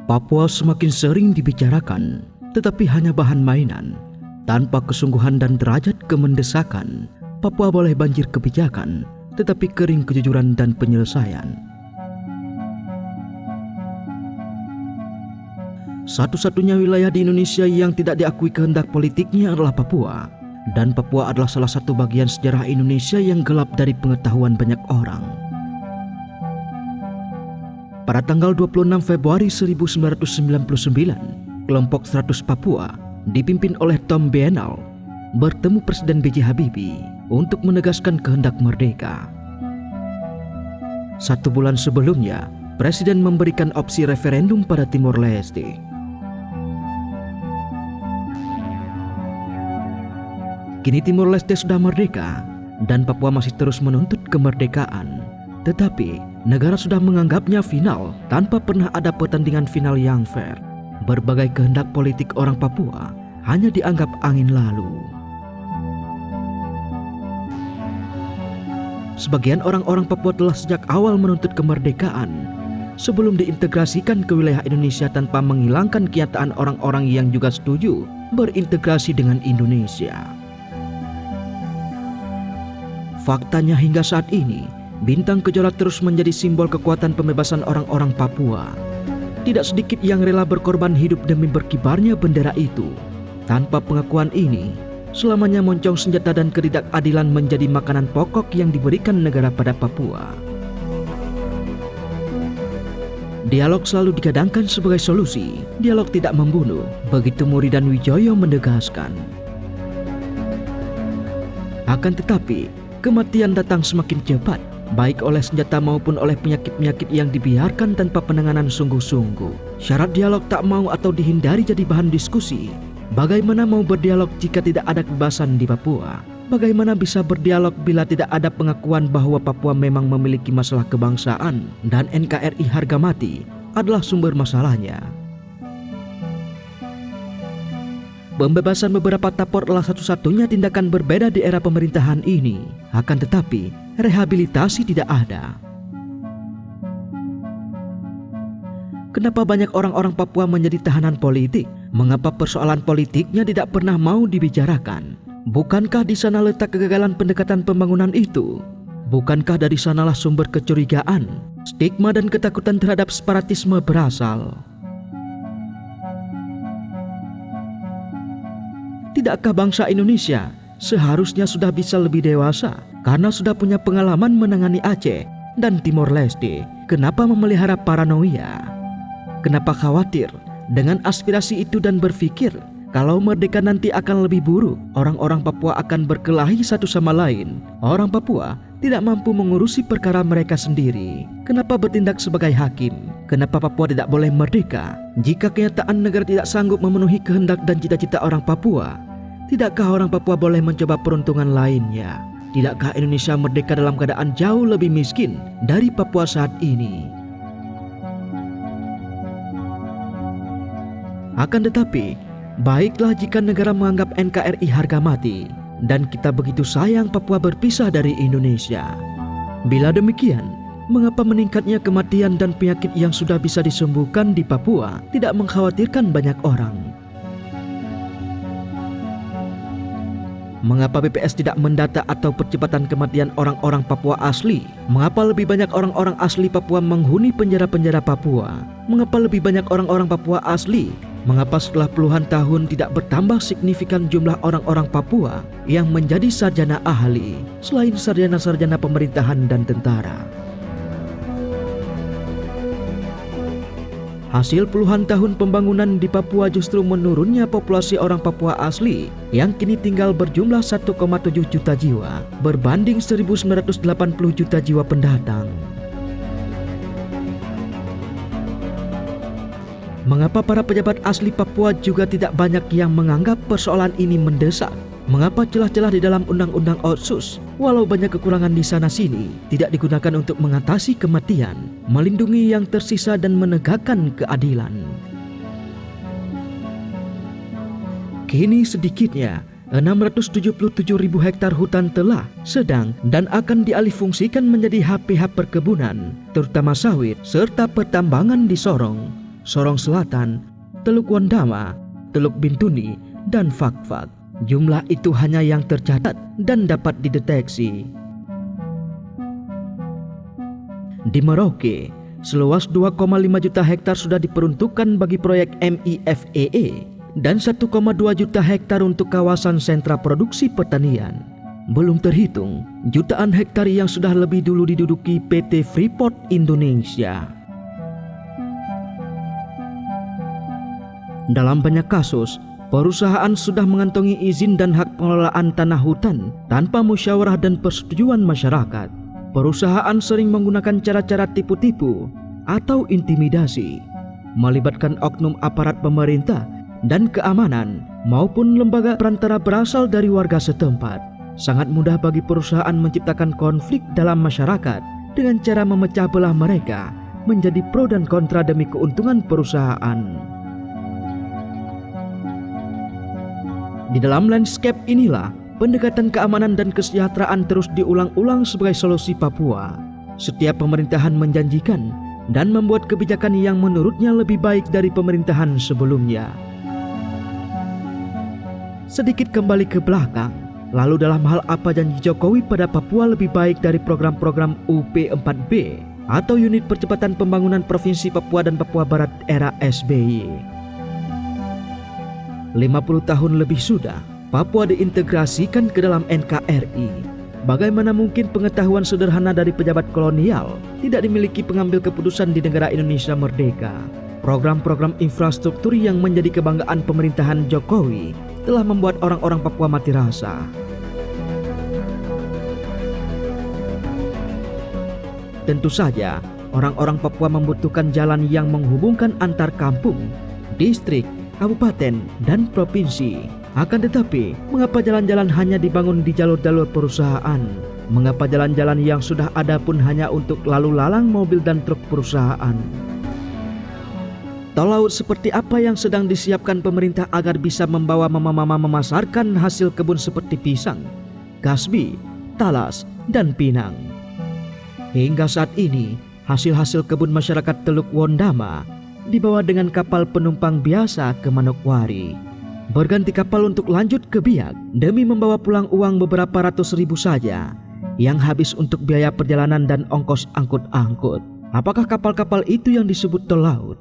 Papua semakin sering dibicarakan, tetapi hanya bahan mainan. Tanpa kesungguhan dan derajat kemendesakan, Papua boleh banjir kebijakan, tetapi kering kejujuran dan penyelesaian. Satu-satunya wilayah di Indonesia yang tidak diakui kehendak politiknya adalah Papua. Dan Papua adalah salah satu bagian sejarah Indonesia yang gelap dari pengetahuan banyak orang. Pada tanggal 26 Februari 1999, kelompok 100 Papua dipimpin oleh Tom Bienal bertemu Presiden B.J. Habibie untuk menegaskan kehendak merdeka. 1 bulan sebelumnya, Presiden memberikan opsi referendum pada Timor Leste. Kini Timor Leste sudah merdeka dan Papua masih terus menuntut kemerdekaan. Tetapi negara sudah menganggapnya final tanpa pernah ada pertandingan final yang fair. Berbagai kehendak politik orang Papua hanya dianggap angin lalu. Sebagian orang-orang Papua telah sejak awal menuntut kemerdekaan sebelum diintegrasikan ke wilayah Indonesia tanpa menghilangkan kenyataan orang-orang yang juga setuju berintegrasi dengan Indonesia. Faktanya hingga saat ini, Bintang Kejora terus menjadi simbol kekuatan pembebasan orang-orang Papua. Tidak sedikit yang rela berkorban hidup demi berkibarnya bendera itu. Tanpa pengakuan ini, selamanya moncong senjata dan ketidakadilan menjadi makanan pokok yang diberikan negara pada Papua. Dialog selalu digadangkan sebagai solusi. Dialog tidak membunuh, begitu Muridan Wijoyo menegaskan. Akan tetapi, kematian datang semakin cepat, baik oleh senjata maupun oleh penyakit-penyakit yang dibiarkan tanpa penanganan sungguh-sungguh. Syarat dialog tak mau atau dihindari jadi bahan diskusi. Bagaimana mau berdialog jika tidak ada kebebasan di Papua? Bagaimana bisa berdialog bila tidak ada pengakuan bahwa Papua memang memiliki masalah kebangsaan dan NKRI harga mati adalah sumber masalahnya? Pembebasan beberapa tapor adalah satu-satunya tindakan berbeda di era pemerintahan ini. Akan tetapi, rehabilitasi tidak ada. Kenapa banyak orang-orang Papua menjadi tahanan politik? Mengapa persoalan politiknya tidak pernah mau dibicarakan? Bukankah di sana letak kegagalan pendekatan pembangunan itu? Bukankah dari sanalah sumber kecurigaan, stigma dan ketakutan terhadap separatisme berasal? Tidakkah bangsa Indonesia seharusnya sudah bisa lebih dewasa karena sudah punya pengalaman menangani Aceh dan Timor Leste? Kenapa memelihara paranoia? Kenapa khawatir dengan aspirasi itu dan berpikir kalau merdeka nanti akan lebih buruk? Orang-orang Papua akan berkelahi satu sama lain. Orang Papua tidak mampu mengurusi perkara mereka sendiri. Kenapa bertindak sebagai hakim? Kenapa Papua tidak boleh merdeka? Jika kenyataan negara tidak sanggup memenuhi kehendak dan cita-cita orang Papua, tidakkah orang Papua boleh mencoba peruntungan lainnya? Tidakkah Indonesia merdeka dalam keadaan jauh lebih miskin dari Papua saat ini? Akan tetapi, baiklah jika negara menganggap NKRI harga mati dan kita begitu sayang Papua berpisah dari Indonesia. Bila demikian, mengapa meningkatnya kematian dan penyakit yang sudah bisa disembuhkan di Papua tidak mengkhawatirkan banyak orang? Mengapa BPS tidak mendata atau percepatan kematian orang-orang Papua asli? Mengapa lebih banyak orang-orang asli Papua menghuni penjara-penjara Papua? Mengapa lebih banyak orang-orang Papua asli? Mengapa setelah puluhan tahun tidak bertambah signifikan jumlah orang-orang Papua yang menjadi sarjana ahli selain sarjana-sarjana pemerintahan dan tentara? Hasil puluhan tahun pembangunan di Papua justru menurunnya populasi orang Papua asli yang kini tinggal berjumlah 1,7 juta jiwa berbanding 1980 juta jiwa pendatang. Mengapa para pejabat asli Papua juga tidak banyak yang menganggap persoalan ini mendesak? Mengapa celah-celah di dalam undang-undang Otsus, walau banyak kekurangan di sana-sini, tidak digunakan untuk mengatasi kematian, melindungi yang tersisa dan menegakkan keadilan? Kini sedikitnya 677.000 hektar hutan telah, sedang, dan akan dialihfungsikan menjadi HPH perkebunan, terutama sawit, serta pertambangan di Sorong. Sorong Selatan, Teluk Wondama, Teluk Bintuni, dan Fakfak. Jumlah itu hanya yang tercatat dan dapat dideteksi. Di Merauke, seluas 2,5 juta hektar sudah diperuntukkan bagi proyek MIFEE dan 1,2 juta hektar untuk kawasan sentra produksi pertanian. Belum terhitung jutaan hektar yang sudah lebih dulu diduduki PT Freeport Indonesia. Dalam banyak kasus, perusahaan sudah mengantongi izin dan hak pengelolaan tanah hutan tanpa musyawarah dan persetujuan masyarakat. Perusahaan sering menggunakan cara-cara tipu-tipu atau intimidasi, melibatkan oknum aparat pemerintah dan keamanan maupun lembaga perantara berasal dari warga setempat. Sangat mudah bagi perusahaan menciptakan konflik dalam masyarakat dengan cara memecah belah mereka menjadi pro dan kontra demi keuntungan perusahaan. Di dalam landscape inilah, pendekatan keamanan dan kesejahteraan terus diulang-ulang sebagai solusi Papua. Setiap pemerintahan menjanjikan dan membuat kebijakan yang menurutnya lebih baik dari pemerintahan sebelumnya. Sedikit kembali ke belakang, lalu dalam hal apa janji Jokowi pada Papua lebih baik dari program-program UP4B atau Unit Percepatan Pembangunan Provinsi Papua dan Papua Barat era SBY? 50 tahun lebih sudah, Papua diintegrasikan ke dalam NKRI. Bagaimana mungkin pengetahuan sederhana dari pejabat kolonial tidak dimiliki pengambil keputusan di negara Indonesia merdeka? Program-program infrastruktur yang menjadi kebanggaan pemerintahan Jokowi telah membuat orang-orang Papua mati rasa. Tentu saja, orang-orang Papua membutuhkan jalan yang menghubungkan antar kampung, distrik, kabupaten, dan provinsi. Akan tetapi, mengapa jalan-jalan hanya dibangun di jalur-jalur perusahaan? Mengapa jalan-jalan yang sudah ada pun hanya untuk lalu lalang mobil dan truk perusahaan? Tol laut seperti apa yang sedang disiapkan pemerintah agar bisa membawa mama-mama memasarkan hasil kebun seperti pisang, kasbi, talas, dan pinang? Hingga saat ini, hasil-hasil kebun masyarakat Teluk Wondama dibawa dengan kapal penumpang biasa ke Manokwari. Berganti kapal untuk lanjut ke Biak demi membawa pulang uang beberapa ratus ribu saja yang habis untuk biaya perjalanan dan ongkos angkut-angkut. Apakah kapal-kapal itu yang disebut tol laut?